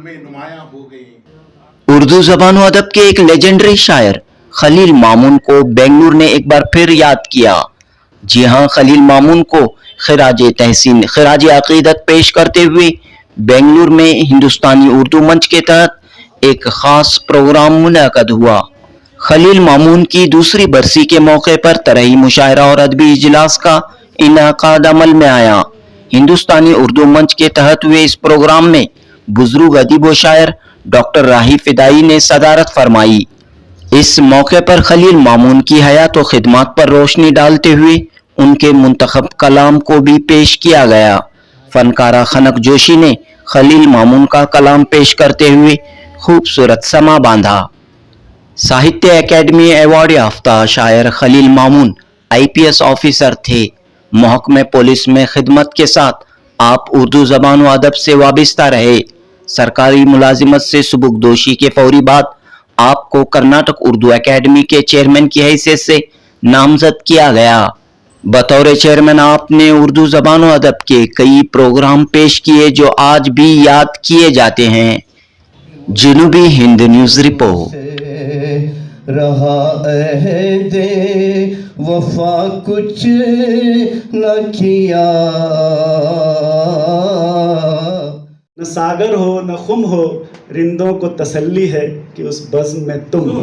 में नुमायां हो गई। उर्दू ज़बान व अदब के एक लेजेंडरी शायर खलील मामून को बेंगलुरु ने एक बार फिर याद किया। जी हां, खलील मामून को खिराज तहसीन खिराज अकीदत पेश करते हुए बेंगलुरु में हिंदुस्तानी उर्दू मंच के तहत एक खास प्रोग्राम मुनअक़द हुआ। खलील मामून की दूसरी बरसी के मौके पर तरही मुशायरा और अदबी इजलास का इनेकाद अमल में आया। हिंदुस्तानी उर्दू मंच के तहत हुए इस प्रोग्राम में बुजुर्ग अदीब व शायर डॉक्टर राही फिदाई ने सदारत फरमाई। इस मौके पर खलील मामून की हयात व खिदमत पर रोशनी डालते हुए उनके मुंतखब कलाम को भी पेश किया गया। फनकारा खनक जोशी ने खलील मामून का कलाम पेश करते हुए खूबसूरत समा बांधा। साहित्य अकेडमी अवार्ड याफ्ता शायर खलील मामून IPS ऑफिसर थे। महकमे पुलिस में खिदमत के साथ आप उर्दू ज़बान व अदब से वाबस्ता रहे। सरकारी मुलाजिमत से सुबुकदोशी के फौरी बाद आपको कर्नाटक उर्दू अकेडमी के चेयरमैन की हैसियत से नामजद किया गया। बतौर चेयरमैन आपने उर्दू ज़बान व अदब के कई प्रोग्राम पेश किए जो आज भी याद किए जाते हैं। जनूबी हिंद न्यूज़ रिपोर्ट। रहा अहदे वफा कुछ न किया, न सागर हो न खुम हो, रिंदों को तसल्ली है कि उस बज़्म में तुम हो।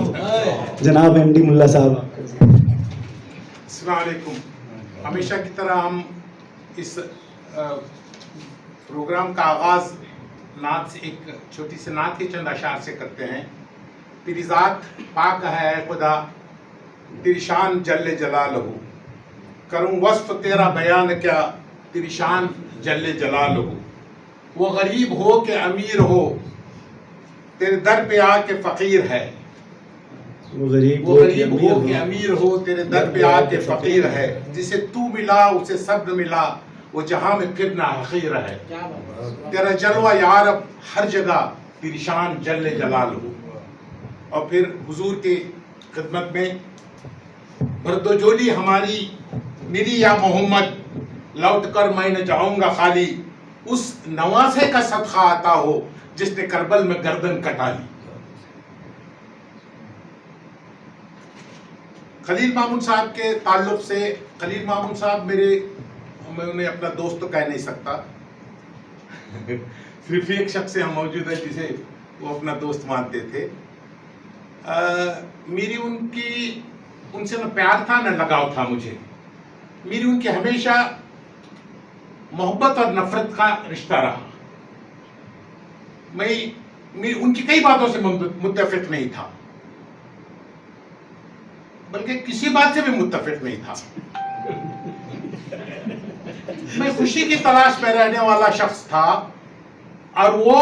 जनाब MD मुल्ला साहब। अस्सलाम वालेकुम। हमेशा की तरह हम इस प्रोग्राम का आगाज़ नात से, एक छोटी सी नात के चंद अशार से करते हैं। तेरी ज़ात पाक है खुदा, तेरी शान जल्ले जलालहू, करूँ वस्फ तेरा बयान क्या, तेरी शान जल्ले जलालहू। वो गरीब हो के अमीर हो, तेरे दर पे आके फ़कीर है। वो गरीब हो के अमीर हो, तेरे दर पे आके फ़कीर है। जिसे तू मिला उसे सब मिला, वो जहां में फिर ना हकीर है। तेरा जलवा यारब हर जगह, तेरी शान जल्ले जलालहू। और फिर हुजूर की खिदमत में बर्दोजोली हमारी मेरी या मोहम्मद, लौट कर मैं न जाऊंगा खाली, उस नवासे का सदका आता हो जिसने करबल में गर्दन कटा ली। खलील मामून साहब के ताल्लुक से, खलील मामून साहब मैं उन्हें अपना दोस्त तो कह नहीं सकता सिर्फ एक शख्स यहाँ मौजूद है जिसे वो अपना दोस्त मानते थे। मेरी उनसे न प्यार था न लगाव था मुझे। मेरी उनकी हमेशा मोहब्बत और नफरत का रिश्ता रहा। मैं उनकी कई बातों से मुत्तफिक नहीं था, बल्कि किसी बात से भी मुत्तफिक नहीं था। मैं खुशी की तलाश में रहने वाला शख्स था और वो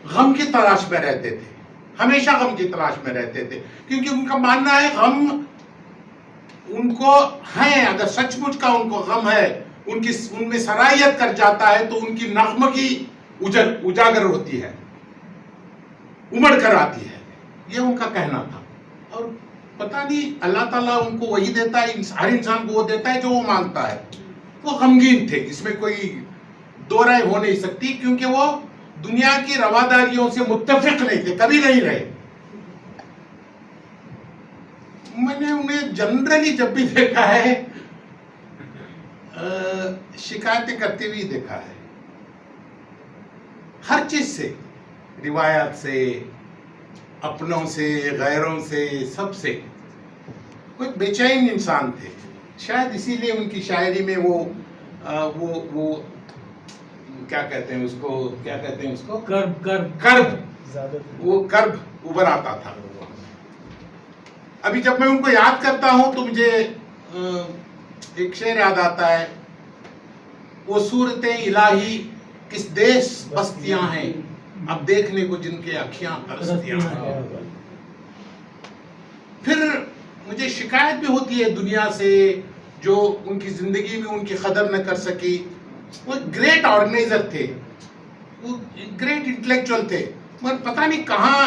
गम की तलाश में रहते थे, हमेशा गम की तलाश में रहते थे, क्योंकि उनका मानना है गम उनको है, अगर सचमुच का उनको गम है, उनमें सराहियत कर जाता है तो उनकी नगमगी उजागर होती है, उमड़ कर आती है। ये उनका कहना था। और पता नहीं अल्लाह ताला उनको वही देता है, हर इंसान को वो देता है जो वो मांगता है। वो गमगीन थे, इसमें कोई दो राय हो नहीं सकती, क्योंकि वो दुनिया की रवादारियों से मुत्तफिक नहीं थे, कभी नहीं रहे। मैंने उन्हें जनरली जब भी देखा है शिकायतें करते हुए देखा है, हर चीज से, रिवायत से, अपनों से, गैरों से, सबसे। कोई बेचैन इंसान थे। शायद इसीलिए उनकी शायरी में वो क्या कहते हैं उसको कर्ब वो कर्ब उभर आता था। अभी जब मैं उनको याद करता हूं तो मुझे एक शेर याद आता है, वो सूरतें इलाही किस देश बस्तियां हैं, अब देखने को जिनके अखियां तरसतियां हैं। फिर मुझे शिकायत भी होती है दुनिया से जो उनकी जिंदगी में उनकी कदर न कर सकी। वो ग्रेट ऑर्गेनाइजर थे, वो ग्रेट इंटेलेक्चुअल थे, मगर पता नहीं कहाँ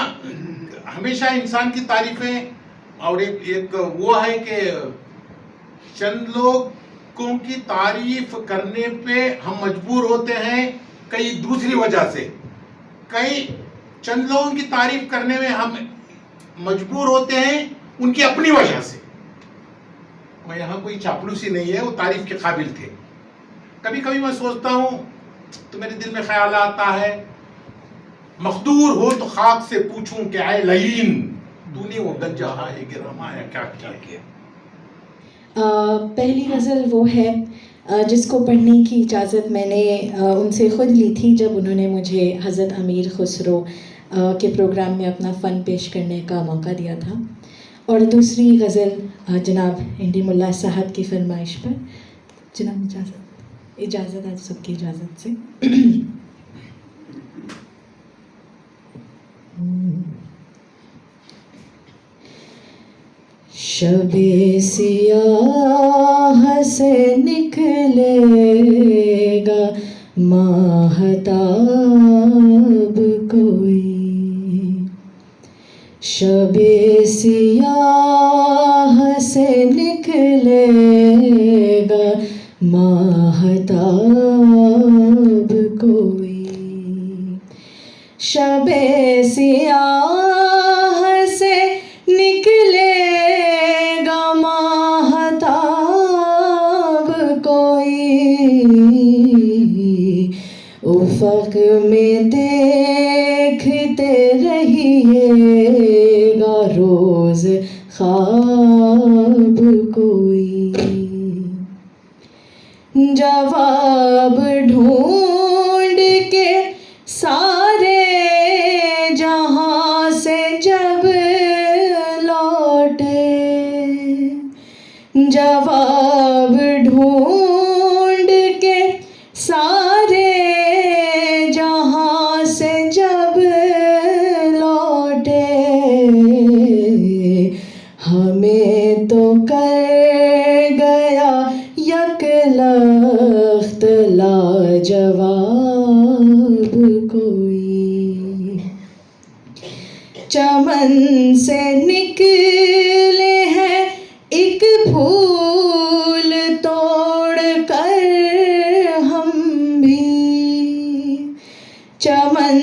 हमेशा इंसान की तारीफें। और एक वो है कि चंद लोगों की तारीफ करने पे हम मजबूर होते हैं कई दूसरी वजह से। कई چند لوگوں کی تعریف کرنے میں ہم مجبور ہوتے ہیں ان کی اپنی وجہ سے. میں یہاں کوئی چاپلوسی نہیں ہے, وہ تعریف کے قابل تھے. کبھی کبھی میں سوچتا ہوں تو میرے دل میں خیال آتا ہے مقدور ہو تو خاک سے پوچھوں کہ اے لعین تو نے وہ گنجا ہے گرامایا کیا کیا. پہلی غزل وہ ہے جس کو پڑھنے کی اجازت میں نے ان سے خود لی تھی جب انہوں نے مجھے حضرت امیر خسرو کے پروگرام میں اپنا فن پیش کرنے کا موقع دیا تھا. اور دوسری غزل جناب انڈی ملا صاحب کی فرمائش پر. جناب اجازت آپ سب کی اجازت سے. شب سیاہ سے نکلے گا ماہتاب کوئی, شب سیاہ سے نکلے گا ماہتاب کوئی, شب سیاہ سے نکلے گا ماہتاب کوئی, افق میں دیکھتے رہیے گا روز خواب کوئی, جواب ڈھونڈ کے سارے جہاں سے جب لوٹے, جواب ڈھونڈ کے سارے جہاں سے جب لوٹے, ہمیں تو کر گیا یک لخت لاجواب کوئی, چمن سے نکلے ہیں ایک پھول توڑ کر ہم بھی, چمن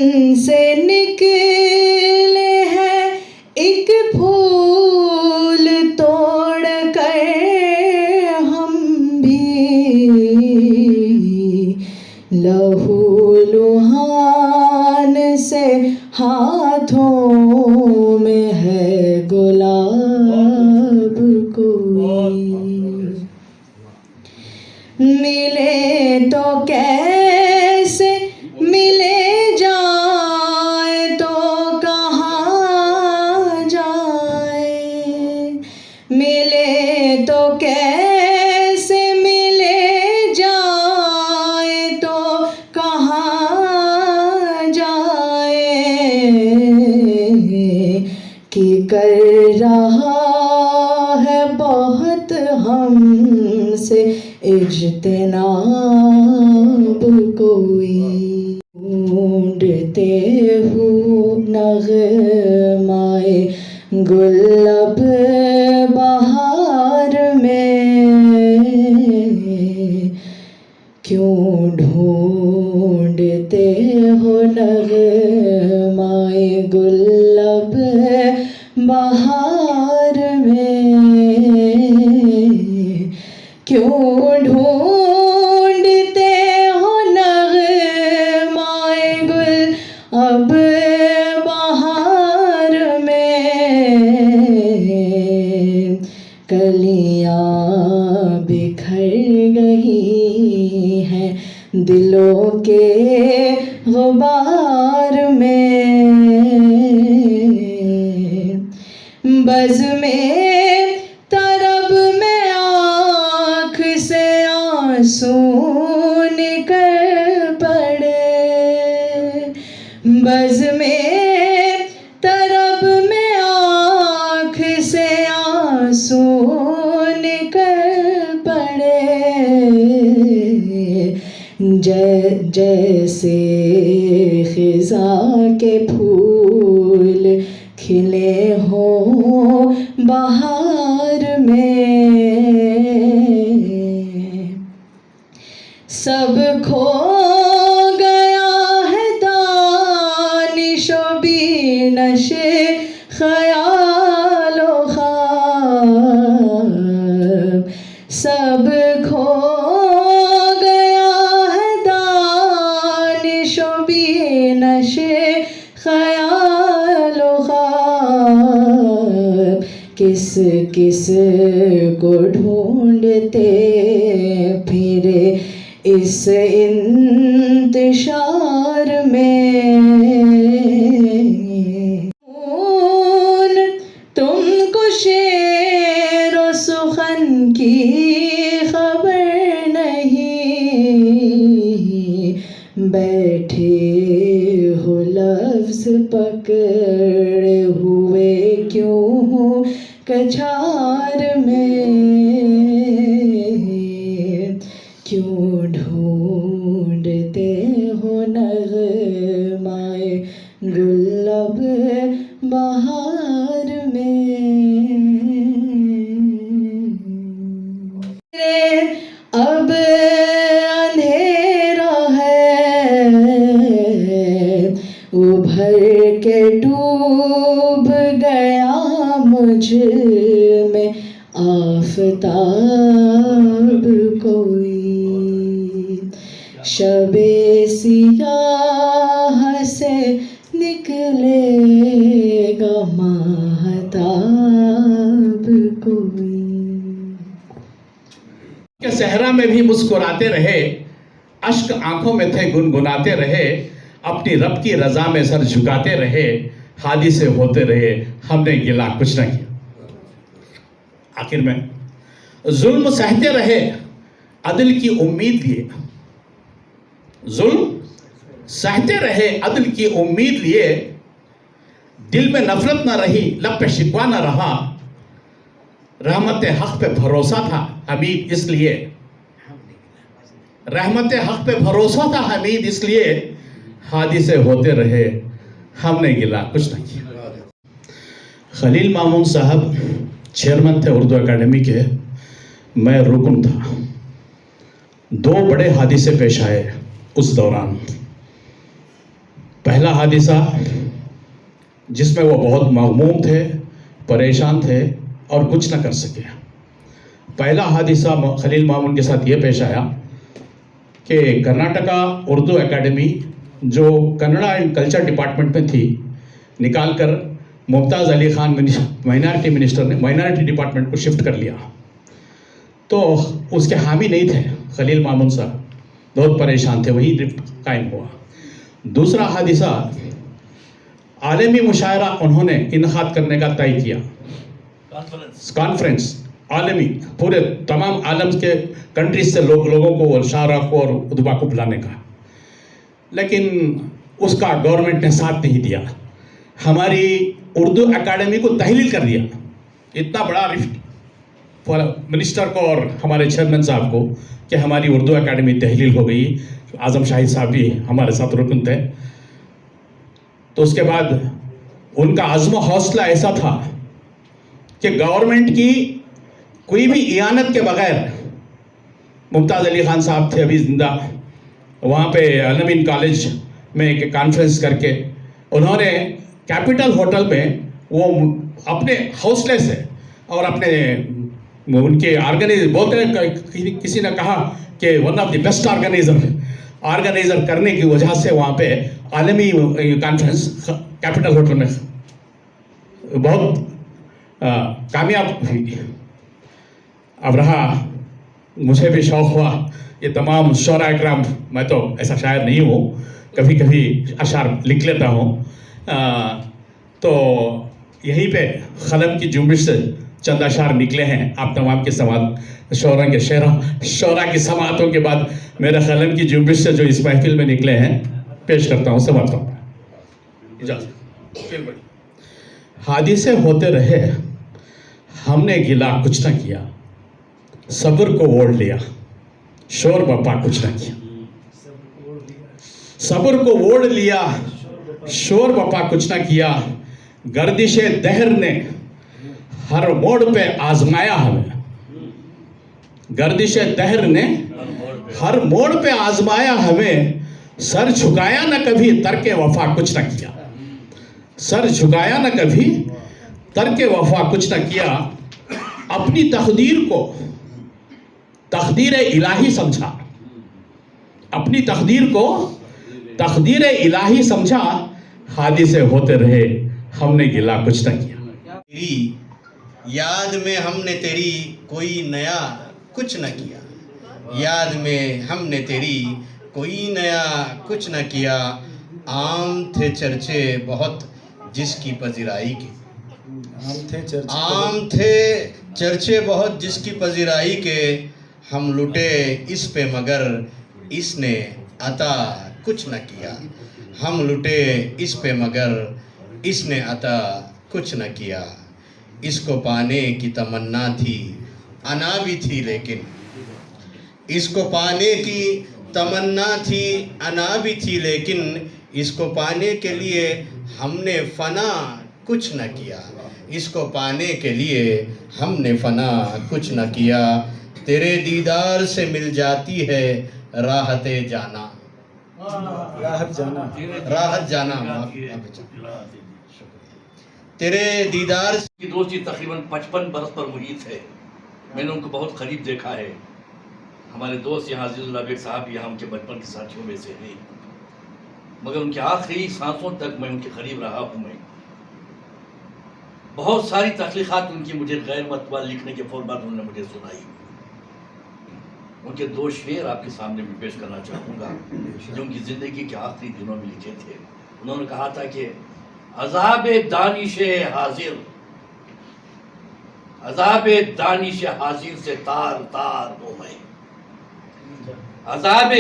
سے نکلے ہیں ایک پھول توڑ کر ہم بھی, لہو لہان سے ہاتھوں میں ہے گلاب کوئی, ملے تو کیسے ملے جائے تو کہاں جائے, ملے تو کیسے ملے جائے تو کہاں جائے, کہ کر رہا ہے بہت ہم سے اجتناب کوئی, ڈھونڈتے ہو نغمائے گل اب بہار میں, کیوں ڈھونڈتے ہو نغمائے گل اب بہار میں, کیوں ڈھونڈتے ہو نغمائے گل اب بہار میں, کلیاں بکھر گئی ہیں دلوں کے غبار میں, بزم طرب میں آنکھ سے آنسو نکل پڑے, بزم طرب میں آنکھ سے آنسو نکل پڑے, جیسے خزاں کے پھول کھلے ہوں بہار میں, سب کھو گیا ہے دانش و किस किस को ढूंढते फिरे इस इंतशार में, तुमको शेर व सुखन की खबर नहीं, बैठे हो लफ्ज पकड़े हुए क्यों हो कछार में, क्यों ढूंढते हो नग़माए गुलाब बहार में। अब अंधेरा है उभर के डूब गया मुझ में आफताब कोई, शबे सियाह से निकलेगा महताब कोई। के सहरा में भी मुस्कुराते रहे, अश्क आंखों में थे गुनगुनाते रहे, अपनी रब की रजा में सर झुकाते रहे, हादिसे होते रहे हमने गिला कुछ न किया। आखिर में जुल्म सहते रहे अदल की उम्मीद लिए, जुल्म सहते रहे अदल की उम्मीद लिए, दिल में नफरत न रही लब पे शिकवा न रहा, रहमत हक पे भरोसा था हमीद इसलिए, रहमत हक पे भरोसा था हमीद इसलिए, हादिसे होते रहे हमने गिला कुछ नहीं किया। खलील मामून साहब चेयरमैन थे उर्दू एकेडमी के, मैं रुकन था। दो बड़े हादिसे पेश आए उस दौरान। पहला हादिसा जिसमें वो बहुत मगमूम थे, परेशान थे और कुछ न कर सके। पहला हादिसा खलील मामून के साथ ये पेश आया कि कर्नाटका उर्दू एकेडमी जो कन्नड़ा एंड कल्चर डिपार्टमेंट में थी, निकाल कर मुमताज़ अली खान माइनॉरिटी मिनिस्टर ने माइनॉरिटी डिपार्टमेंट को शिफ्ट कर लिया। तो उसके हामी नहीं थे खलील मामून साहब, बहुत परेशान थे, वही रिफ्ट कायम हुआ। दूसरा हादिसा, आलमी मुशायरा उन्होंने इनखाद करने का तय किया, कॉन्फ्रेंस आलमी, पूरे तमाम आलम के कंट्रीज से लोगों को, शायरा को और उदबा को बुलाने का, लेकिन उसका गवर्नमेंट ने साथ नहीं दिया। हमारी उर्दू एकेडमी को तहलील कर दिया। इतना बड़ा रिफ्ट मिनिस्टर को और हमारे चेयरमैन साहब को कि हमारी उर्दू एकेडमी तहलील हो गई। आज़म शाही साहब भी हमारे साथ रुकन थे। तो उसके बाद उनका अज़्म हौसला ऐसा था कि गवर्नमेंट की कोई भी इयानत के बगैर, मुमताज़ अली खान साहब थे अभी जिंदा, वहाँ पे अलमीन कॉलेज में एक कॉन्फ्रेंस करके उन्होंने कैपिटल होटल में वो अपने हौसले से और अपने उनके बोलते किसी ने कहा कि one of the best organiser करने की वजह से वहाँ पे आलमी कॉन्फ्रेंस कैपिटल होटल में बहुत कामयाब हुई। अब रहा, मुझे भी शौक़ हुआ ये तमाम शोरा इकराम, मैं तो ऐसा शायर नहीं हूँ, कभी कभी अशार लिख लेता हूँ, तो यहीं पे ख़लम की जुम्बिश से चंद अशार निकले हैं। आप तमाम के समात शोरा के शोरा की समातों के बाद मेरे ख़लम की जुम्बिश से जो इस महफिल में निकले हैं पेश करता हूँ, समाता हूँ। इजाज़त। हादिसे होते रहे हमने गिला कुछ न किया, सब्र को ओढ़ लिया, शोर बपा कुछ न किया। सब्र को ओढ़ लिया, शोर बपा कुछ न किया, गर्दिशे दहर ने हर मोड़ पे आजमाया हमें, गर्दिशे दहर ने हर मोड़ पे आजमाया हमें, सर झुकाया न कभी तर्के वफा कुछ न किया, सर झुकाया न कभी तर्के वफा कुछ न किया, अपनी तकदीर को तकदीर इलाही समझा, अपनी तकदीर को तकदीर इलाही समझा, हादिसे होते रहे हमने गिला कुछ न किया। मेरी یاد میں ہم نے تیری کوئی نیا کچھ نہ کیا، یاد میں ہم نے تیری کوئی نیا کچھ نہ کیا، عام تھے چرچے بہت جس کی پذیرائی کے، عام تھے چرچے بہت جس کی پذیرائی کے، ہم لٹے اس پہ مگر اس نے عطا کچھ نہ کیا، ہم لٹے اس پہ مگر اس نے عطا کچھ نہ کیا، اس کو پانے کی تمنا تھی انا بھی تھی لیکن، اس کو پانے کی تمنا تھی انا بھی تھی لیکن، اس کو پانے کے لیے ہم نے فنا کچھ نہ کیا، اس کو پانے کے لیے ہم نے فنا کچھ نہ کیا، تیرے دیدار سے مل جاتی ہے راحت جانا، راحت جانا، تیرے دیدار کی دوستی تقریباً 55 برس پر محیط ہے، میں نے ان کو بہت قریب دیکھا ہے، ہمارے دوست یہاں عزیز اللہ بیگ صاحب یہاں ان کے بچپن کے ساتھیوں میں سے ہیں، مگر ان کے آخری سانسوں تک میں ان کے قریب رہا ہوں، میں بہت ساری تخلیقات ان کی مجھے غیر مطبوع لکھنے کے فوراً بعد انہوں نے مجھے سنائی، ان کے 2 شعر آپ کے سامنے میں پیش کرنا چاہوں گا جو ان کی زندگی کے آخری دنوں میں لکھے تھے۔ انہوں نے کہا تھا کہ عذاب دانش حاضر، عذاب دانش حاضر سے تار تار ہوں میں، عذاب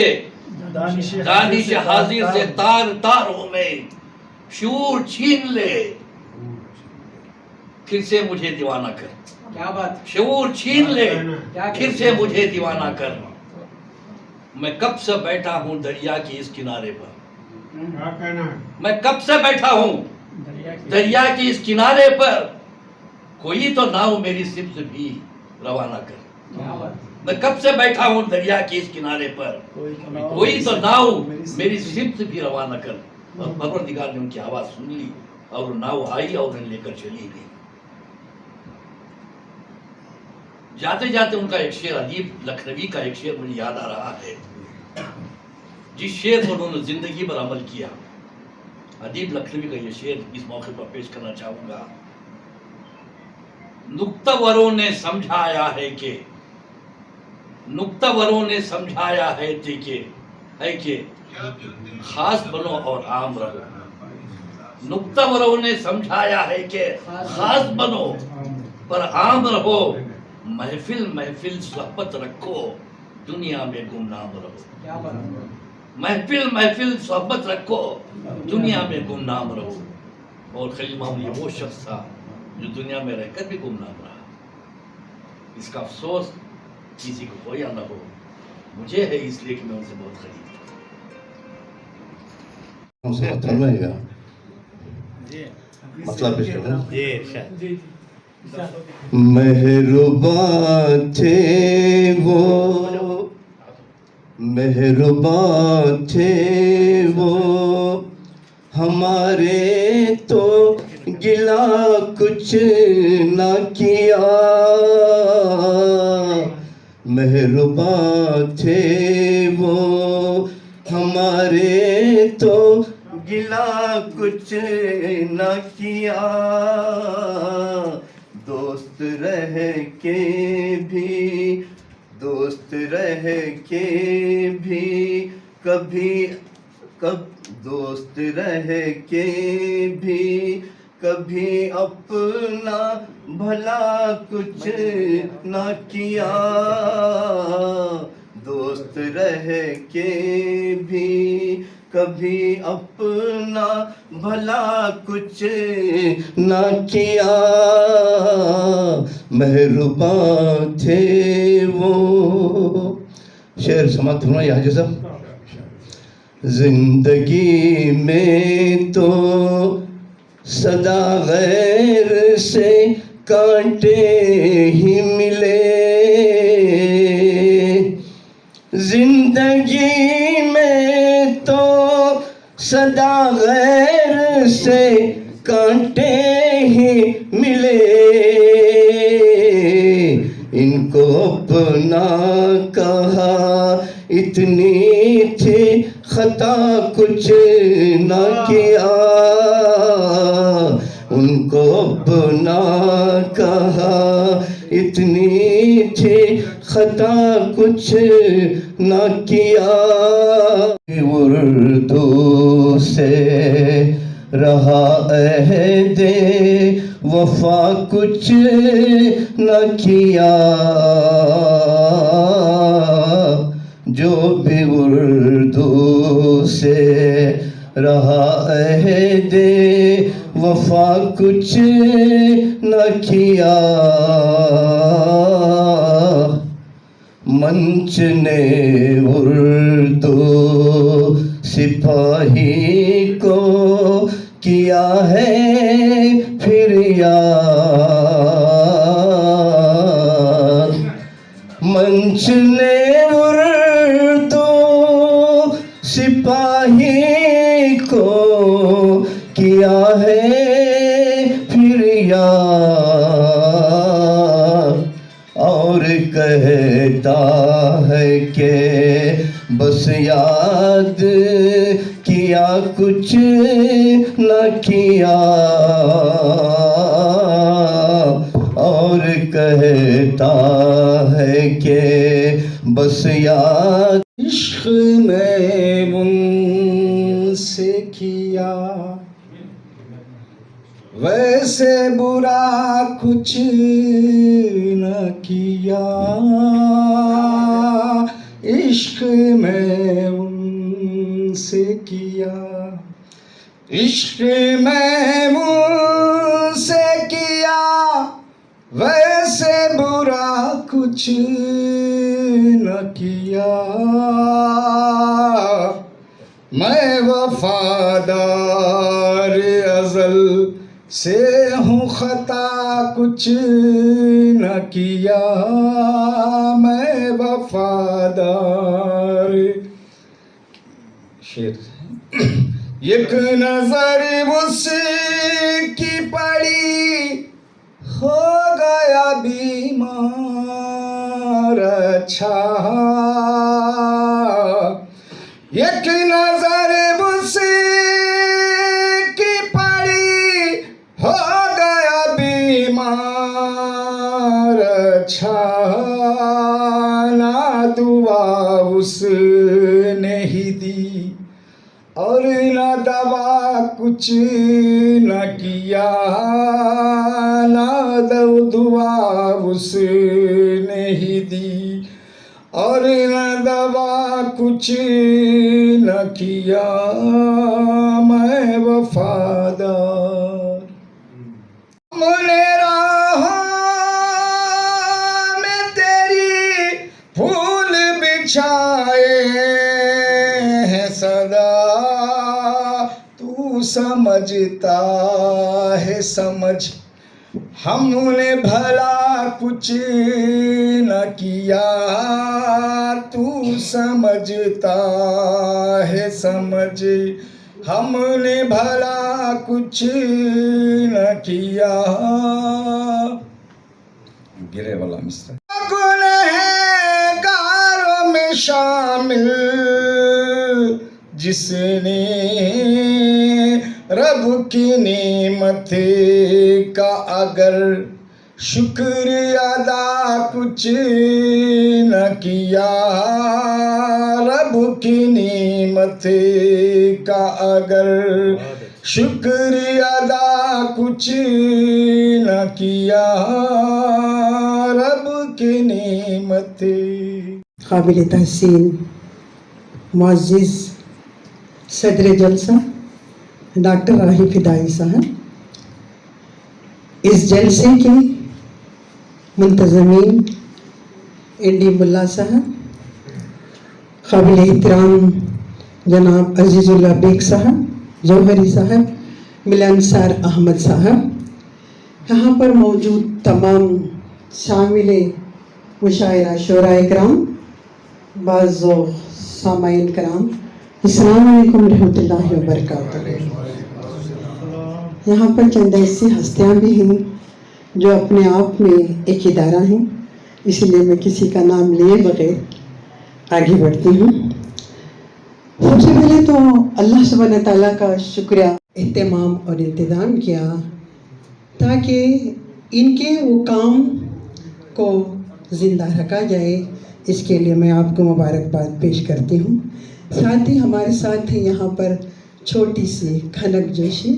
دانش حاضر سے تار تار ہوں میں، شعور چھین لے پھر سے مجھے دیوانہ کر، کیا بات، شعور چھین لے پھر سے مجھے دیوانہ کر، میں کب سے بیٹھا ہوں دریا کی اس کنارے پر، میں کب سے بیٹھا ہوں دریا کی اس کنارے پر، کوئی تو ناؤ میری سمت بھی روانہ کر، میں کب سے بیٹھا ہوں دریا کی اس کنارے پر، کوئی تو ناؤ میری سمت بھی روانہ کر، اور پروردگار نے ان کی آواز سن لی اور ناؤ آئی اور انہیں لے کر چلی گئی۔ جاتے جاتے ان کا ایک شعر، ادیب لکھنوی کا ایک شعر مجھے یاد آ رہا ہے، جس شعر پر انہوں نے زندگی پر عمل کیا۔ ادیب لکھنوی کا یہ شعر اس موقع پر پیش کرنا چاہوں گا۔ نکتہ وروں نے سمجھایا ہے کہ، نکتہ وروں نے سمجھایا ہے کہ خاص بنو اور عام رہو، نکتہ وروں نے سمجھایا ہے کہ خاص بنو پر عام رہو، محفل محفل صحبت رکھو دنیا میں گمنام رہو، محفل محفل صحبت رکھو دنیا میں گمنام رہو۔ اور خلیل محمود یہ وہ شخص تھا جو دنیا میں رہ کر بھی گمنام رہا، اس کا افسوس کسی کو ہو یا نہ ہو، مجھے ہے اس لیے کہ میں ان سے بہت قریب تھا۔ مسئلہ پیش کروں، مہربان تھے وہ، مہربان تھے وہ، ہمارے تو گلا کچھ نہ کیا، مہربان تھے وہ، ہمارے تو گلا کچھ نہ کیا، دوست رہ کے بھی، دوست رہ کے بھی کبھی، دوست رہ کے بھی کبھی اپنا بھلا کچھ نہ کیا، دوست رہ کے بھی کبھی اپنا بھلا کچھ نہ کیا، مہربان تھے وہ۔ شعر سماعت ہونا یہاں جیسا، زندگی میں تو صدا غیر سے کانٹے ہی ملے، زندگی میں تو صدا غیر سے کانٹے ہی ملے، ان کو اپنا کہا اتنی تھی خطا کچھ نہ کیا، ان کو اپنا کہا اتنی تھی خطا کچھ نہ کیا اردو سے رہا عہد وفا کچھ نہ کیا جو بھی اردو سے رہا عہد وفا کچھ نہ کیا منچ نے اردو سپاہی کو کیا ہے پھر یاد منچ نے اردو سپاہی کو کیا ہے پھر یاد اور کہتا ہے کہ بس یاد کیا کچھ نہ کیا اور کہتا ہے کہ بس یاد عشق میں ان سے کیا ویسے برا کچھ نہ کیا عشق میں ان سے کیا عشق میں ان سے کیا ویسے برا کچھ نہ کیا میں وفادار ازل سے ہوں خطا کچھ نہ کیا میں وفادار شعر ایک نظر اس کی پڑی ہو گیا بیمار اچھا ایک نظر اس کی پڑی ہو گیا بیمار اچھا نہ دعا اس نے ہی دی اور نہ دوا کچھ نہ کیا نہ دعا اس نے ہی دی اور نہ دوا کچھ نہ کیا میں وفادار ہم نے راہوں میں تیری پھول بچھائے ہیں صدا تو سمجھتا ہے سمجھ ہم نے بھلا کچھ نہ کیا تو سمجھتا ہے سمجھ ہم نے بھلا کچھ نہ کیا گرے والا مصرع گنہگاروں میں شامل جس نے رب کی نعمت کا اگر شکر ادا کچھ نہ کیا رب کی نعمت کا اگر شکر ادا کچھ نہ کیا رب کی نعمت قابل تحسین معزز صدر جلسہ ڈاکٹر راہی فدائی صاحب، اس جلسے کے منتظمین این ڈی ملا صاحب، قابل احترام جناب عزیز اللہ بیگ صاحب، جوہری صاحب، ملنسار احمد صاحب، یہاں پر موجود تمام شامل مشاعرہ شعراء کرام، بعض ذوق سامعین کرام، السلام علیکم ورحمۃ اللہ وبرکاتہ۔ یہاں پر چند ایسی ہستیاں بھی ہیں جو اپنے آپ میں ایک ادارہ ہیں، اسی لیے میں کسی کا نام لیے بغیر آگے بڑھتی ہوں۔ سب سے پہلے تو اللہ سبحانہ تعالیٰ کا شکریہ، اہتمام اور انتظام کیا ताकि इनके वो काम को ज़िंदा रखा जाए, इसके लिए मैं आपको मुबारकबाद पेश करती हूँ। साथ ही हमारे साथ हैं यहाँ पर छोटी सी खनक जोशी,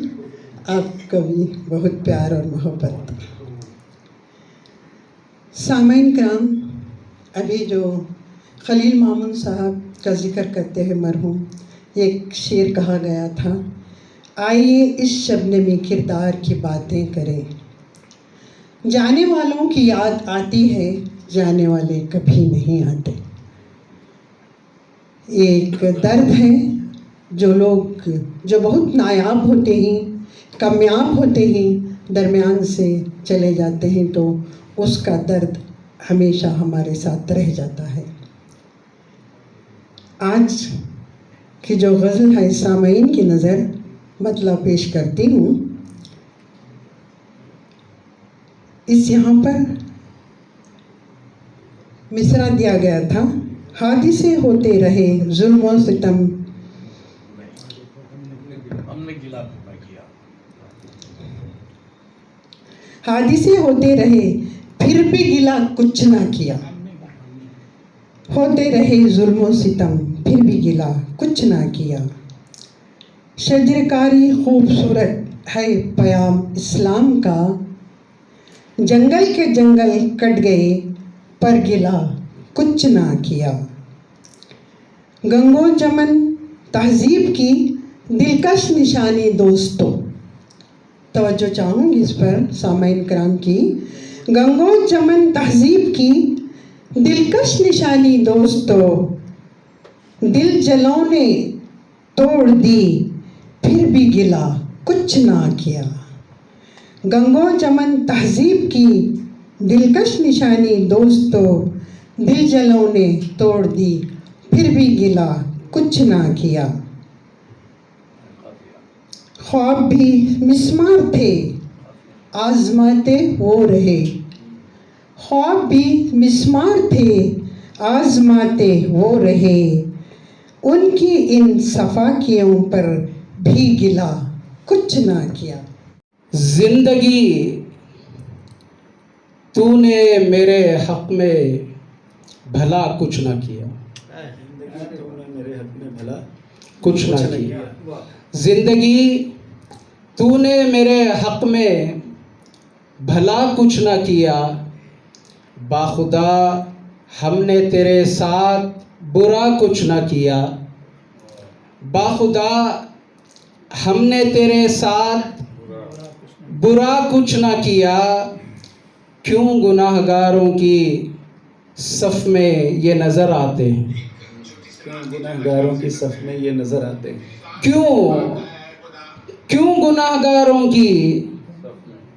आपका भी बहुत प्यार और मोहब्बत। सामईन कराम, अभी जो खलील मामून साहब का जिक्र करते हैं मरहूम, एक शेर कहा गया था, आइए इस शबनमी किरदार की बातें करें, जाने वालों की याद आती है, जाने वाले कभी नहीं आते। एक दर्द है जो लोग जो बहुत नायाब होते हैं, कामयाब होते हैं, दरमियान से चले जाते हैं, तो उसका दर्द हमेशा हमारे साथ रह जाता है। आज की जो गज़ल है सामईन की नज़र मतलब पेश करती हूँ। इस यहाँ पर मिसरा दिया गया था, हादिसे होते रहे जुल्म व सितम, हमने गिला किया, हादिसे होते रहे फिर भी गिला कुछ ना किया, होते रहे जुल्म व सितम फिर भी गिला कुछ ना किया। शजरकारी खूबसूरत है पयाम इस्लाम का, जंगल के जंगल कट गए पर गिला कुछ ना किया। गंगो चमन तहजीब की दिलकश निशानी दोस्तों, तवज्जो चाहूँगी इस पर सामईन कराम की। गंगो चमन तहजीब की दिलकश निशानी दोस्तों, दिल जलों ने तोड़ दी फिर भी गिला कुछ ना किया। गंगो चमन तहजीब की दिलकश निशानी दोस्तों, दिल जलों ने तोड़ दी फिर भी गिला कुछ ना किया। ख्वाब भी मिस्मार थे आजमाते वो रहे, ख्वाब भी मिस्मार थे आजमाते वो रहे, उनकी इन सफाकियों पर भी गिला कुछ ना किया। जिंदगी तूने मेरे हक में भला कुछ ना किया, तूने मेरे हक में भला कुछ ना किया। जिंदगी तूने मेरे हक में भला कुछ ना किया, बाखुदा हमने तेरे साथ बुरा कुछ ना किया, बाखुदा हमने तेरे साथ बुरा कुछ ना किया। क्यों गुनाहगारों की सफ़ में ये नज़र आते हैं, क्यों गुनाहगारों की सफ़ में ये नज़र आते हैं, क्यों गुनाहगारों की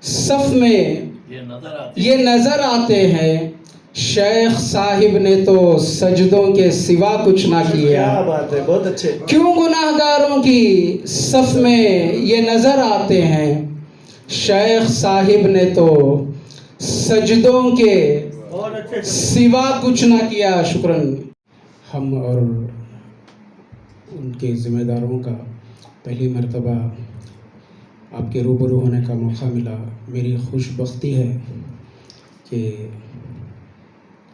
सफ़ में ये नज़र आते हैं। शेख साहिब ने तो सजदों के सिवा कुछ ना किया। क्या बात है, बहुत अच्छे। क्यों गुनाहगारों की सफ़ में ये नज़र आते हैं, शेख साहिब ने तो सजदों के सिवा कुछ ना किया। शुक्रन। हम और उनके ज़िम्मेदारों का पहली मर्तबा आपके रूबरू होने का मौका मिला। मेरी खुशबख्ती है कि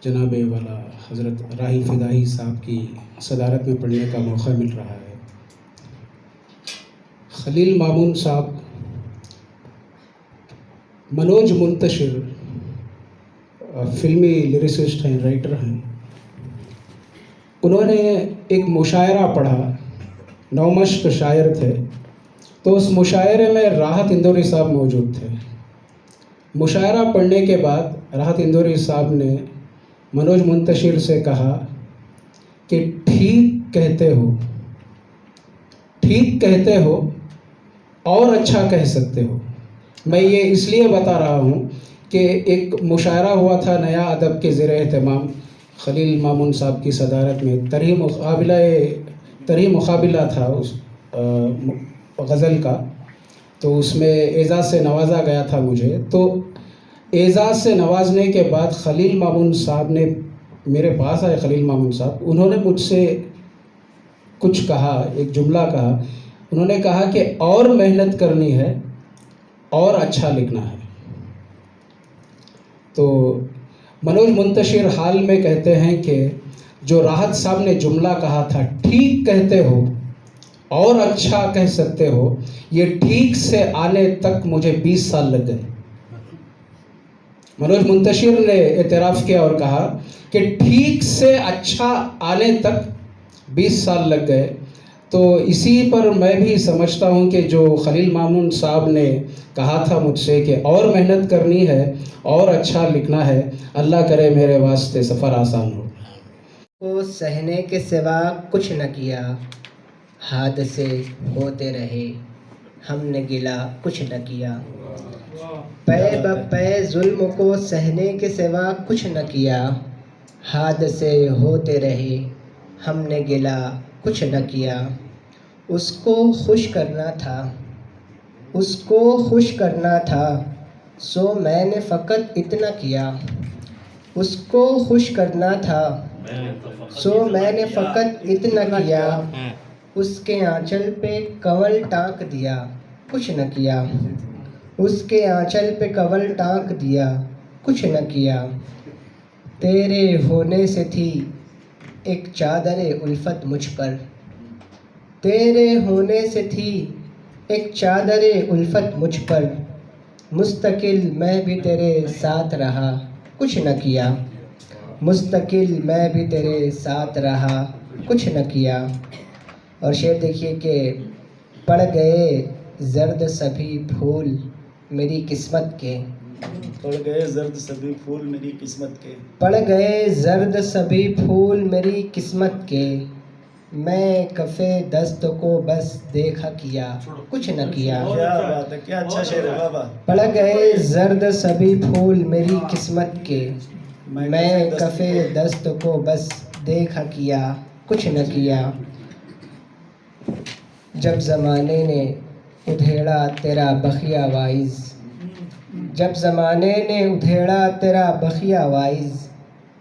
जनाब वाला हज़रत राही फ़िदाई साहब की सदारत में पढ़ने का मौका मिल रहा है। खलील मामून साहब मनोज मुंतशिर फ़िल्मी लिरिसिस्ट हैं, राइटर हैं। उन्होंने एक मुशायरा पढ़ा, नौमश्क शायर थे, तो उस मुशायरे में राहत इंदौरी साहब मौजूद थे। मुशायरा पढ़ने के बाद राहत इंदौरी साहब ने मनोज मुंतशिर से कहा कि ठीक कहते हो और अच्छा कह सकते हो। मैं ये इसलिए बता रहा हूँ कि एक मुशायरा हुआ था नया अदब के ज़ेर एहतमाम खलील मामून साहब की सदारत में, तरही मुकाबिला था उस गज़ल का, तो उसमें एज़ाज़ से नवाजा गया था मुझे। तो एज़ाज़ से नवाजने के बाद खलील मामून साहब ने मेरे पास आए, खलील मामून साहब, उन्होंने मुझसे कुछ कहा, एक जुमला कहा। उन्होंने कहा कि और मेहनत करनी है, اور اچھا لکھنا ہے. تو منوج منتشر حال میں کہتے ہیں کہ جو راحت صاحب نے جملہ کہا تھا ٹھیک کہتے ہو اور اچھا کہہ سکتے ہو، یہ ٹھیک سے آنے تک مجھے 20 سال لگ گئے. منوج منتشر نے اعتراف کیا اور کہا کہ ٹھیک سے اچھا آنے تک 20 سال لگ گئے. تو اسی پر میں بھی سمجھتا ہوں کہ جو خلیل مامون صاحب نے کہا تھا مجھ سے کہ اور محنت کرنی ہے اور اچھا لکھنا ہے، اللہ کرے میرے واسطے سفر آسان ہو. کو سہنے کے سوا کچھ نہ کیا، حادثے ہوتے رہے ہم نے گلا کچھ نہ کیا. پے بپے ظلم کو سہنے کے سوا کچھ نہ کیا، حادثے ہوتے رہے ہم نے گلا کچھ نہ کیا. اس کو خوش کرنا تھا، اس کو خوش کرنا تھا، سو میں نے فقط اتنا کیا. اس کو خوش کرنا تھا، سو میں نے فقط اتنا کیا. اس کے آنچل پہ کنول ٹانک دیا کچھ نہ کیا. اس کے آنچل پہ کنول ٹانک دیا کچھ نہ کیا. تیرے ہونے سے تھی ایک چادر الفت مجھ پر، تیرے ہونے سے تھی ایک چادر الفت مجھ پر. مستقل میں بھی تیرے ساتھ رہا کچھ نہ کیا، مستقل میں بھی تیرے ساتھ رہا کچھ نہ کیا. اور شعر دیکھیے کہ پڑ گئے زرد سبھی پھول میری قسمت کے، پڑ گئے زرد سبھی پھول میری قسمت کے، پڑ گئے زرد سبھی پھول میری قسمت کے. میں کفِ دست کو بس دیکھا کیا کچھ نہ کیا. کیا بات ہے، کیا اچھا شعر ہے بابا. پڑ گئے زرد سبھی پھول میری قسمت کے، میں کفِ دست کو بس دیکھا کیا کچھ نہ کیا. جب زمانے نے ادھیڑا تیرا بخیا وائز، جب زمانے نے ادھیڑا تیرا بخیا وائز،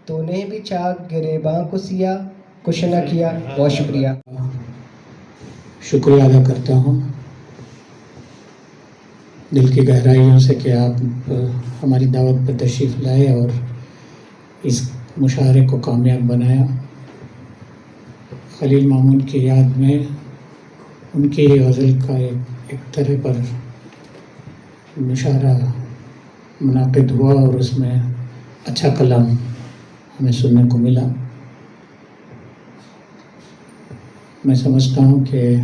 تو نے بھی چاک گریباں کو سیا کچھ نہ کیا. بہت شکریہ. شکریہ ادا کرتا ہوں دل کی گہرائیوں سے کہ آپ ہماری دعوت پر تشریف لائے اور اس مشاعرے کو کامیاب بنایا. خلیل مامون کی یاد میں ان کی غزل کا ایک طرح پر مشاعرہ منعقد ہوا اور اس میں اچھا کلام ہمیں سننے کو ملا. میں سمجھتا ہوں کہ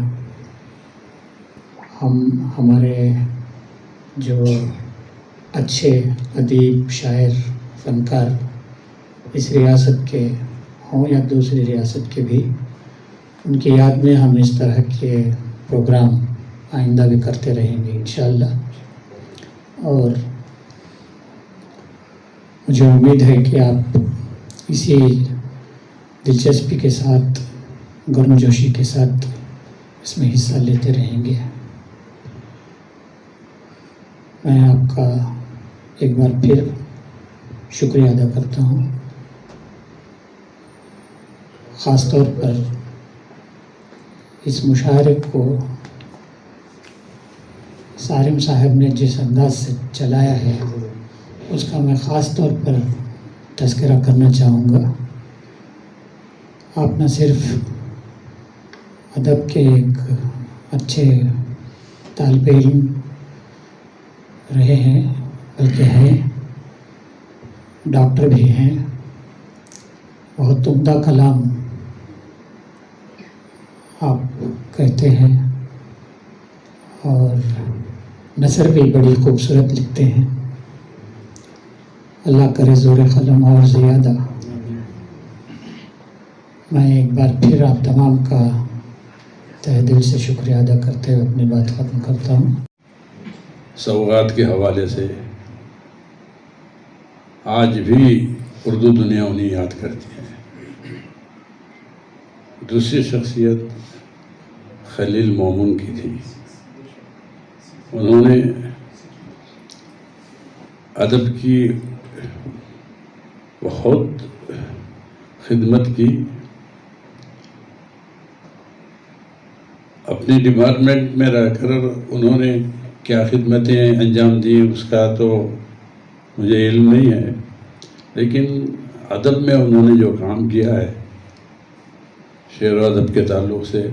ہمارے جو اچھے ادیب، شاعر، فنکار اس ریاست کے ہوں یا دوسری ریاست کے بھی، ان کی یاد میں ہم اس طرح کے پروگرام آئندہ بھی کرتے رہیں گے انشاءاللہ. اور مجھے امید ہے کہ آپ اسی دلچسپی کے ساتھ، گرم جوشی کے ساتھ اس میں حصہ لیتے رہیں گے. میں آپ کا ایک بار پھر شکریہ ادا کرتا ہوں. خاص طور پر اس مشاعرے کو صارم صاحب نے جس انداز سے چلایا ہے اس کا میں خاص طور پر تذکرہ کرنا چاہوں گا. آپ نہ صرف ادب کے ایک اچھے طالب علم رہے ہیں بلکہ ہیں ڈاکٹر بھی ہیں. بہت عمدہ کلام آپ کہتے ہیں اور نثر بھی بڑی خوبصورت لکھتے ہیں. اللہ کرے زور قلم اور زیادہ. میں ایک بار پھر آپ تمام کا تہ دل سے شکریہ ادا کرتے ہوئے اپنی بات ختم کرتا ہوں. سوغات کے حوالے سے آج بھی اردو دنیا انہیں یاد کرتی ہے. دوسری شخصیت خلیل مامون کی تھی. انہوں نے ادب کی بہت خدمت کی. اپنی ڈپارٹمنٹ میں رہ کر انہوں نے کیا خدمتیں انجام دیں اس کا تو مجھے علم نہیں ہے، لیکن ادب میں انہوں نے جو کام کیا ہے، شعر و ادب کے تعلق سے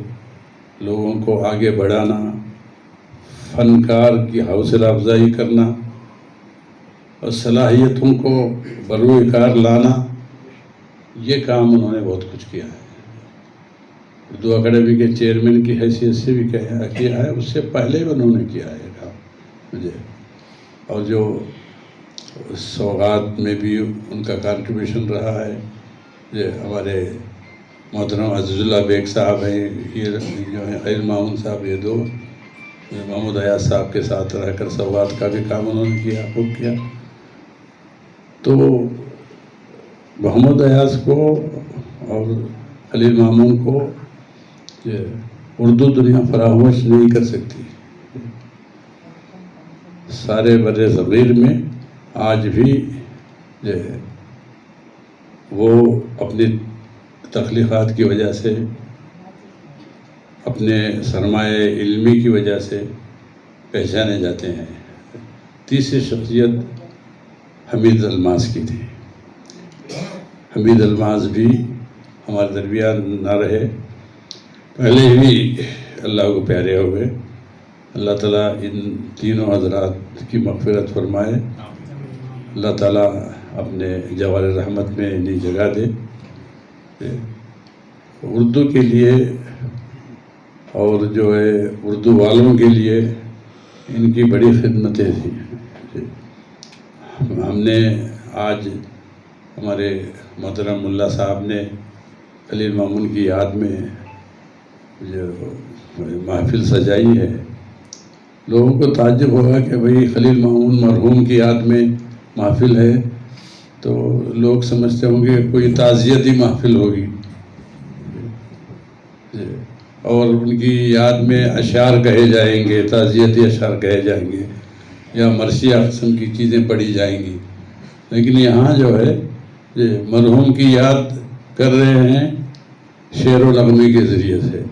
لوگوں کو آگے بڑھانا، فنکار کی حوصلہ افزائی کرنا اور صلاحیتوں کو بروئے کار لانا، یہ کام انہوں نے بہت کچھ کیا ہے۔ اردو اکیڈمی کے چیئرمین کی حیثیت سے بھی کیا ہے، اس سے پہلے بھی انہوں نے کیا ہے کام مجھے، اور جو سوغات میں بھی ان کا کنٹریبیوشن رہا ہے۔ یہ ہمارے محترم عزیز اللہ بیگ صاحب ہیں، یہ جو ہیں خلیل مامون صاحب، یہ دو محمود ایاز صاحب کے ساتھ رہ کر سوغات کا بھی کام انہوں نے کیا، خوب کیا۔ تو محمود ایاز کو اور خلیل مامون کو اردو دنیا فراموش نہیں کر سکتی۔ سارے بر صغیر میں آج بھی جو ہے وہ اپنی تخلیقات کی وجہ سے، اپنے سرمایہ علمی کی وجہ سے پہچانے جاتے ہیں۔ تیسری شخصیت حمید الماس کی تھی۔ حمید الماس بھی ہمارے درمیان نہ رہے، پہلے ہی اللہ کو پیارے ہوئے۔ اللہ تعالیٰ ان تینوں حضرات کی مغفرت فرمائے، اللہ تعالیٰ اپنے جوار رحمت میں انہیں جگہ دے۔ اردو کے لیے اور جو ہے اردو والوں کے لیے ان کی بڑی خدمتیں تھیں۔ ہم نے آج ہمارے محترم ملا صاحب نے خلیل مامون کی یاد میں جو محفل سجائی ہے، لوگوں کو تعجب ہوگا کہ بھئی خلیل مامون مرحوم کی یاد میں محفل ہے، تو لوگ سمجھتے ہوں گے کوئی تعزیتی محفل ہوگی، اور ان کی یاد میں اشعار کہے جائیں گے، تعزیتی اشعار کہے جائیں گے، یا مرثیہ قسم کی چیزیں پڑھی جائیں گی۔ لیکن یہاں جو ہے مرحوم کی یاد کر رہے ہیں شعر و نغمے کے ذریعے سے۔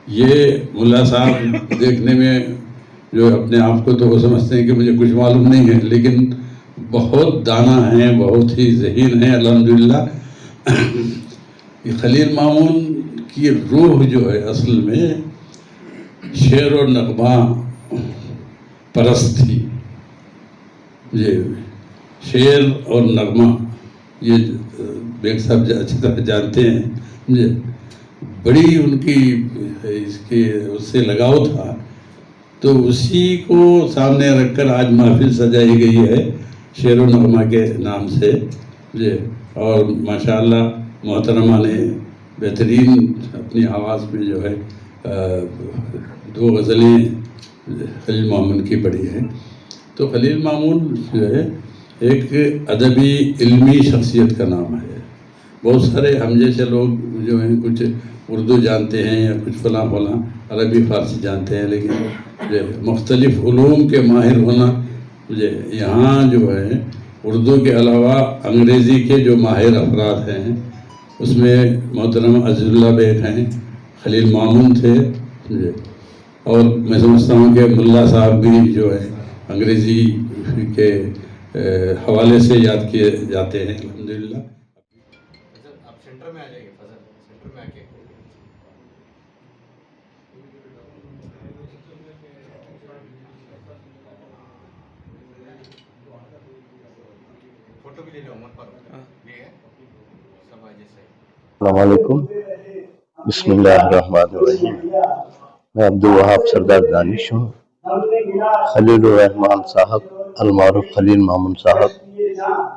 یہ ملا صاحب دیکھنے میں جو اپنے آپ کو تو وہ سمجھتے ہیں کہ مجھے کچھ معلوم نہیں ہے، لیکن بہت دانا ہیں، بہت ہی ذہین ہیں الحمدللہ۔ خلیل مامون کی روح جو ہے اصل میں شعر و نغمہ پرست تھی۔ یہ شعر اور نغمہ، یہ بیگ صاحب اچھی طرح جانتے ہیں، بڑی ان کی اس سے لگاؤ تھا، تو اسی کو سامنے رکھ کر آج محفل سجائی گئی ہے شعر و نغمہ کے نام سے۔ اور ماشاءاللہ محترمہ نے بہترین اپنی آواز میں جو ہے 2 غزلیں خلیل مامون کی پڑھی ہیں۔ تو خلیل مامون جو ہے ایک ادبی علمی شخصیت کا نام ہے۔ بہت سارے ہم جیسے لوگ جو ہیں کچھ اردو جانتے ہیں یا کچھ فلاں عربی فارسی جانتے ہیں، لیکن مختلف علوم کے ماہر ہونا، یہاں جو ہے اردو کے علاوہ انگریزی کے جو ماہر افراد ہیں، اس میں محترم عزیز اللہ بیگ ہیں، خلیل مامون تھے، اور میں سمجھتا ہوں کہ ملا صاحب بھی جو ہے انگریزی کے حوالے سے یاد کیے جاتے ہیں الحمدللہ۔ آپ سینٹر میں آ جائیے، فضل سینٹر میں آ کے فوٹو بھی لے لو عمر پر، یہ ہے سب آج سے۔ السلام علیکم، بسم اللہ الرحمن الرحیم۔ میں عبدالوہاب سردار دانش ہوں۔ خلیل الرحمان صاحب المعروف خلیل مامون صاحب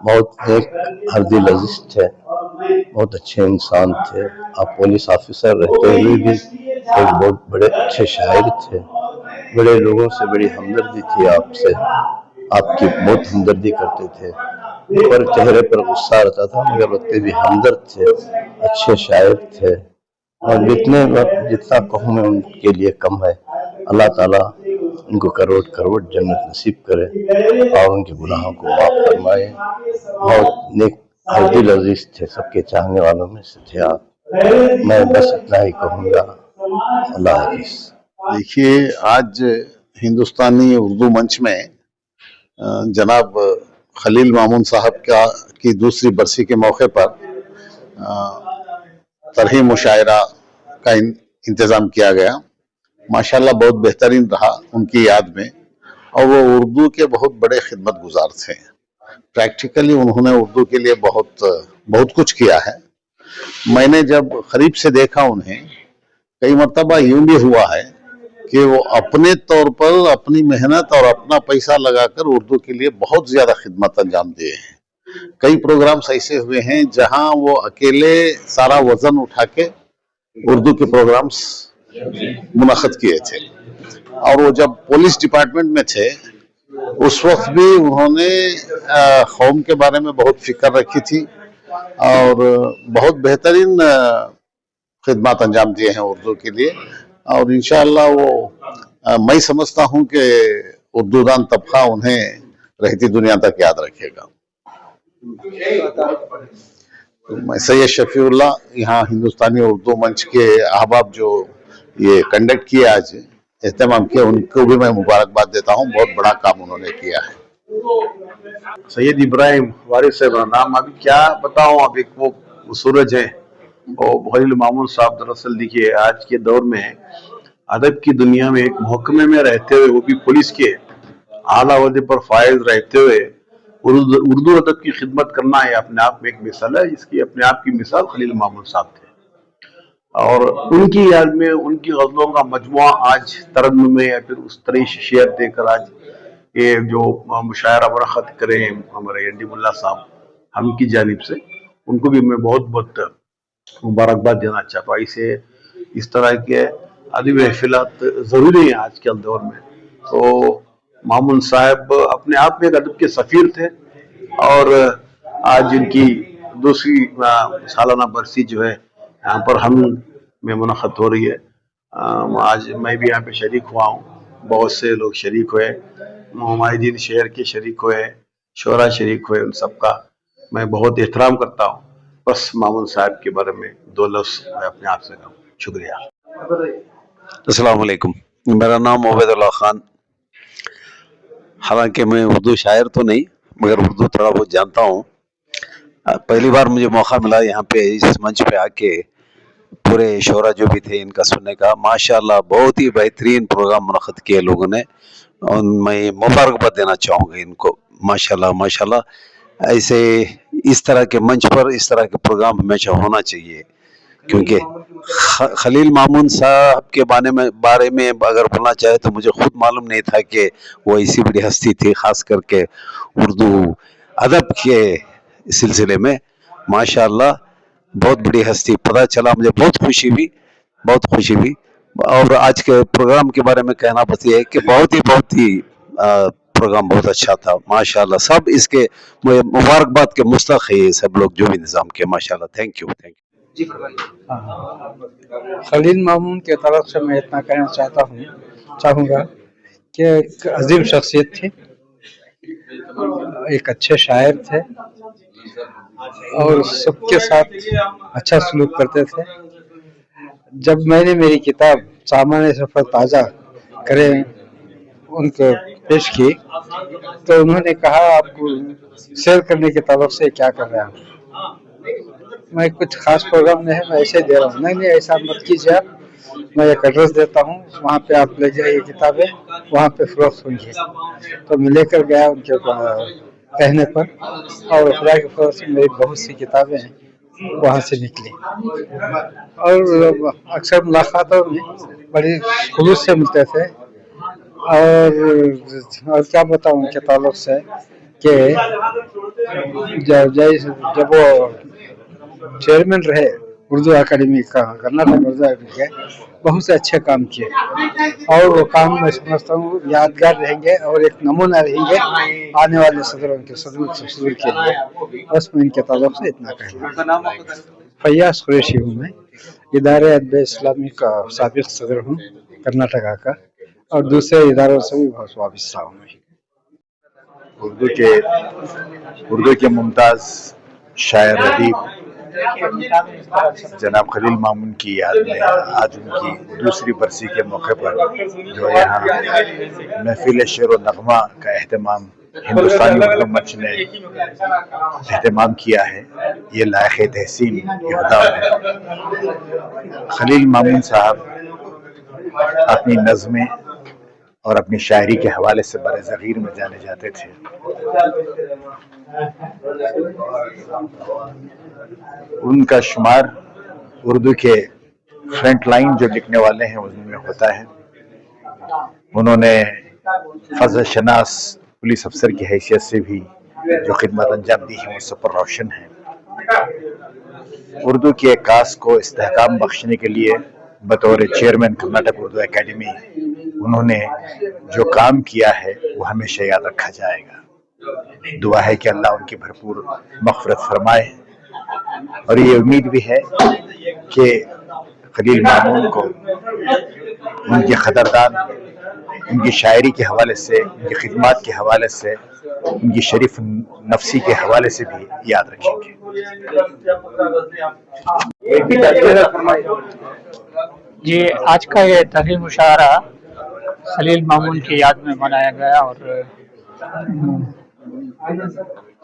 بہت ایک ہردل عزیز تھے، بہت اچھے انسان تھے۔ آپ پولیس آفیسر رہتے ہوئے بھی ایک بہت بڑے اچھے شاعر تھے، بڑے لوگوں سے بڑی ہمدردی تھی آپ سے، آپ کی بہت ہمدردی کرتے تھے، پر چہرے پر غصہ رہتا تھا مگر وقت بھی ہمدرد تھے، اچھے شاعر تھے، اور جتنا کہوں میں ان کے لیے کم ہے۔ اللہ تعالیٰ ان کو کروڑ کروڑ جنت نصیب کرے اور ان کے گناہوں کو معاف فرمائے۔ بہت نیک دل عزیز تھے، سب کے چاہنے والوں میں سے تھے آپ۔ میں بس اتنا ہی کہوں گا، اللہ حافظ۔ دیکھیے، آج हिंदुस्तानी उर्दू मंच में जनाब खलील मामून साहब की दूसरी बरसी के मौके पर तरही मुशायरा का इंतज़ाम किया गया। माशाल्लाह बहुत बेहतरीन रहा उनकी याद में, और वो उर्दू के बहुत बड़े खिदमत गुजार थे। प्रैक्टिकली उन्होंने उर्दू के लिए बहुत कुछ किया है। मैंने जब करीब से देखा उन्हें, कई मरतबा यूं भी हुआ है कि वो अपने तौर पर अपनी मेहनत और अपना पैसा लगाकर उर्दू के लिए बहुत ज्यादा खिदमत अंजाम दिए हैं। कई प्रोग्राम्स ऐसे हुए हैं जहां वो अकेले सारा वजन उठा के उर्दू के प्रोग्राम्स मुनक़द किए थे। और वो जब पुलिस डिपार्टमेंट में थे उस वक्त भी उन्होंने कौम के बारे में बहुत फिक्र रखी थी और बहुत बेहतरीन खिदमत अंजाम दिए हैं उर्दू के लिए। और इंशाअल्लाह वो मैं समझता हूं कि उर्दूदान तबका उन्हें रहती दुनिया तक याद रखेगा। मैं सैयद शफीउल्लाह, यहाँ हिंदुस्तानी उर्दू मंच के अहबाब जो ये कंडक्ट किया, आज एहतमाम किया, उनको भी मैं मुबारकबाद देता हूँ। बहुत बड़ा काम उन्होंने किया है। सैयद इब्राहिम वारिस है मेरा नाम। अभी क्या बताऊं, अब एक वो सूरज है और खलील मामून साहब, दरअसल देखिए आज के दौर में अदब की दुनिया में एक महकमे में रहते हुए, वो भी पुलिस के आला ओहदे पर फायज रहते हुए उर्दू अदब की खिदमत करना है अपने आप में एक मिसाल है। इसकी अपने आप की मिसाल खलील मामून साहब थे, और उनकी याद में उनकी गजलों का मजमुआ आज तरन्नुम में या फिर उस तरह शेयर देकर आज ये जो मुशायरा मुनक़्क़द करें हमारे एंडी मुल्ला साहब, हम की जानिब से उनको भी मैं बहुत बहुत मुबारकबाद देना चाहता हूँ। ऐसे इस तरह के अदबी महफिलात ज़रूरी हैं आज के दौर में। तो मामून साहब अपने आप में एक अदब के सफ़ीर थे, और आज इनकी दूसरी सालाना बरसी जो है यहाँ पर हम में मुनक़्क़द हो रही है। आज मैं भी यहाँ पे शरीक हुआ हूँ, बहुत से लोग शरीक हुए, मुमाहिदीन शहर के शरीक हुए, शोरा शरीक हुए, उन सब का मैं बहुत एहतराम करता हूँ। बस मामून साहब के बारे में दो लफ्ज़ मैं अपने आप से कहूँ। शुक्रिया। अस्सलाम वालेकुम, मेरा नाम उबैदुल्लाह खान। हालांकि मैं उर्दू शायर तो नहीं, मगर उर्दू थोड़ा बहुत जानता हूँ। पहली बार मुझे मौका मिला यहाँ पे इस मंच पे आके पूरे शोरा जो भी थे इनका सुनने का। माशाल्लाह बहुत ही बेहतरीन प्रोग्राम मुनक़्क़द किए लोगों ने, और मैं मुबारकबाद देना चाहूँगा इनको। माशाल्लाह माशाल्लाह, ऐसे इस तरह के मंच पर इस तरह के प्रोग्राम हमेशा होना चाहिए, क्योंकि खलील मामून साहब के बारे में अगर बोलना चाहे तो मुझे खुद मालूम नहीं था कि वो ऐसी बड़ी हस्ती थी, ख़ास करके उर्दू अदब के सिलसिले में। माशाल्लाह बहुत बड़ी हस्ती, पता चला मुझे, बहुत खुशी हुई। और आज के प्रोग्राम के बारे में कहना बस ये है कि बहुत ही प्रोग्राम बहुत अच्छा था। माशाल्लाह सब इसके मुबारकबाद के मुस्तहिक़ है, सब लोग जो भी निज़ाम किया। माशाल्लाह, थैंक यू। खलील मामून के तरफ से मैं इतना कहना चाहूँगा कि एक अजीम शख्सियत थी, एक अच्छे शायर थे और सबके साथ अच्छा सलूक करते थे। जब मैंने मेरी किताब सामान्य सफ़र ताज़ा करें उनको पेश की तो उन्होंने कहा, आपको शेयर करने की तरफ से क्या कर रहे हैं? मैं कुछ खास प्रोग्राम नहीं है, मैं ऐसे दे रहा हूँ। नहीं, ऐसा मत कीजिए आप, मैं एक एड्रेस देता हूँ, वहाँ पे आप ले जाइए किताबें, वहाँ पे फ़रोख्त होंगी। तो मैं लेकर गया उनके कहने पर, और खुदा के फजल से मेरी बहुत सी किताबें वहाँ से निकली। और अक्सर मुलाकातों में बड़ी खुलूस से मिलते थे। और क्या बताऊँ उनके ताल्लुक़ से कि जब वो चेयरमैन रहे उर्दू अकादमी का, कर्नाटक उर्दू अकादमी के, बहुत से अच्छे काम किए, और वो काम मैं समझता हूँ यादगार रहेंगे और एक नमूना रहेंगे आने वाले सदर के लिए। बस मैं इनके ताल्लुक़ से इतना कहना। फैयाज कुरैशी हूँ मैं, इदारे अदब इस्लामी का साबिक़ सदर हूँ कर्नाटका का, और दूसरे इदारों से भी बहुत वाबस्ता हूँ मैं। उर्दू के मुमताज़ शायर अदीब जनाब खलील मामून की याद में आज उनकी दूसरी बरसी के मौके पर जो यहाँ महफिल शेर व नगमा का एहतमाम हिंदुस्तानी उर्दू मंच ने एहतमाम किया है, ये लायक तहसीन इक़दाम है। खलील मामून साहब अपनी नज़में और अपनी शायरी के हवाले से बड़े ज़गीर में जाने जाते थे। उनका शुमार उर्दू के फ्रंट लाइन जो लिखने वाले हैं उनमें होता है। उन्होंने फजल शनास पुलिस अफसर की हैसियत से भी जो खिदमत अंजाम दी है वो सब पर रोशन है। उर्दू की एक कास को इस्तेहकाम बख्शने के लिए बतौर चेयरमैन कर्नाटक उर्दू एकेडमी उन्होंने जो काम किया है वो हमेशा याद रखा जाएगा। दुआ है कि अल्लाह उनकी भरपूर मग़फ़िरत फरमाए और ये उम्मीद भी है कि खलील मामून को उनके क़दरदान उनकी शायरी के हवाले से, उनकी खिदमत के हवाले से, उनकी शरीफ नफसी के हवाले से भी याद रखेंगे। जी, आज का ये तहरीर मुशायरा खलील मामून की याद में मनाया गया और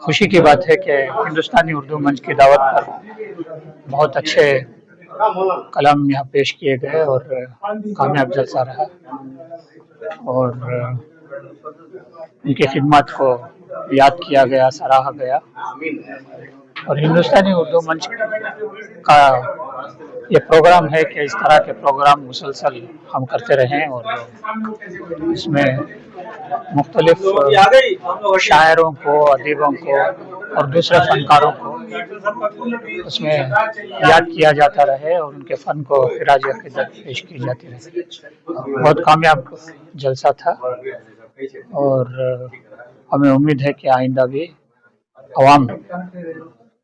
खुशी की बात है कि हिंदुस्तानी उर्दू मंच की दावत पर बहुत अच्छे कलाम यहाँ पेश किए गए और कामयाब जलसा रहा और उनकी खिदमत को याद किया गया, सराहा गया और हिंदुस्तानी उर्दू मंच का ये प्रोग्राम है कि इस तरह के प्रोग्राम मुसलसल हम करते रहें और इसमें मुख्तलिफ शायरों को, अदीबों को और दूसरे फनकारों को उसमें याद किया जाता रहे और उनके फ़न को खिराज अक़ीदत पेश की जाती रहे। बहुत कामयाब जलसा था और हमें उम्मीद है कि आइंदा भी अवाम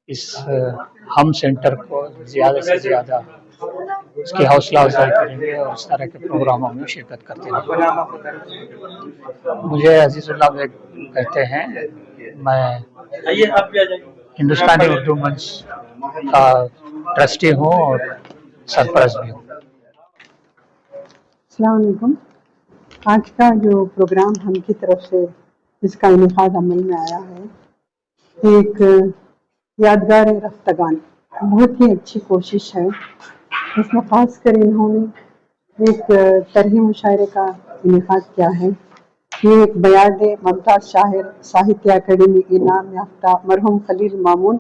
इस हम सेंटर को ज़्यादा से ज़्यादा इसकी हौसला अफजाई करेंगे और इस तरह के प्रोग्रामों में शिरकत करते रहेंगे। मुझे अजीज़ुल्लाह बेग कहते हैं, मैं हिंदुस्तानी उर्दू मंच का ट्रस्टी हूँ और सरपरस्त भी हूँ। अस्सलाम वालेकुम। आज का जो प्रोग्राम हम की तरफ से इसका इनेकाद अमल में आया है, एक यादगार रफ्तगान, बहुत ही अच्छी कोशिश है। इसमें ख़ास कर इन्होंने एक तरही मुशायरे का इनेकाद किया है। ये एक बयान मुमताज़ शायर साहित्य अकेडमी इनाम याफ्ता मरहूम खलील मामून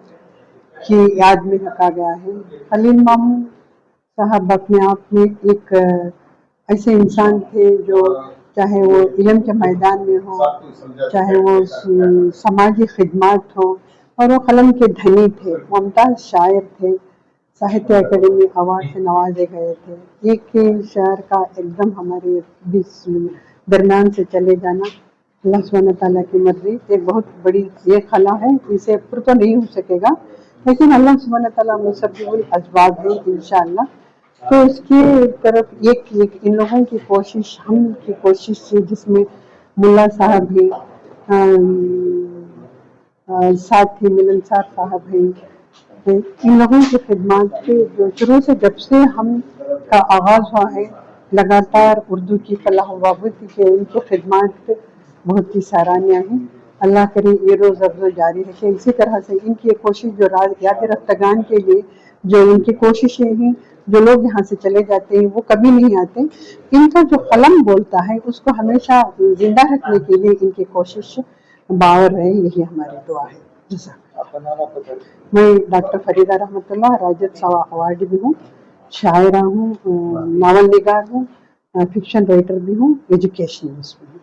की याद में रखा गया है। खलील मामून साहब अपने आप में एक ऐसे इंसान थे जो चाहे वो इल्म के मैदान में हो, चाहे वो समाजी खिदमत हो, और वो कलम के धनी थे, मुमताज़ शायर थे, साहित्य अकेडमी अवार्ड से नवाजे गए थे। एक शायर का एकदम हमारे बीच दरमियान से चले जाना अल्लाह सुब्हानहू तआला की मर्जी। एक बहुत बड़ी ये खला है, इसे पुर तो नहीं हो सकेगा, लेकिन अल्लाह सुब्हानहू तआला मुसब्बिबुल अस्बाब है इंशाअल्लाह। तो इसकी तरफ एक इन लोगों की कोशिश, हम की कोशिश से, जिसमें मुल्ला साहब भी साथ ही मिलनसार साहब हैं, इन लोगों की खिदमत के जो शुरू से जब से हम का आगाज़ हुआ है, लगातार उर्दू की फलाह वबहबूदी के इनकी खिदमत बहुत ही सराहनीय है। अल्लाह करे ये रोज़ अफ़ज़ो जारी रखे। इसी तरह से इनकी ये कोशिश जो याद रफ्तगान के लिए जो इनकी कोशिशें हैं, जो लोग यहाँ से चले जाते हैं वो कभी नहीं आते, इनका जो कलम बोलता है उसको हमेशा जिंदा रखने के लिए इनकी कोशिश बावर रहे, यही हमारी दुआ है। मैं डॉक्टर फरीदा रहमतुल्लाह राजद सवा अवार्ड भी हूँ, शायरा हूँ, नावल निगार हूँ, फिक्शन राइटर भी हूँ, एजुकेशनिस्ट भी हूँ।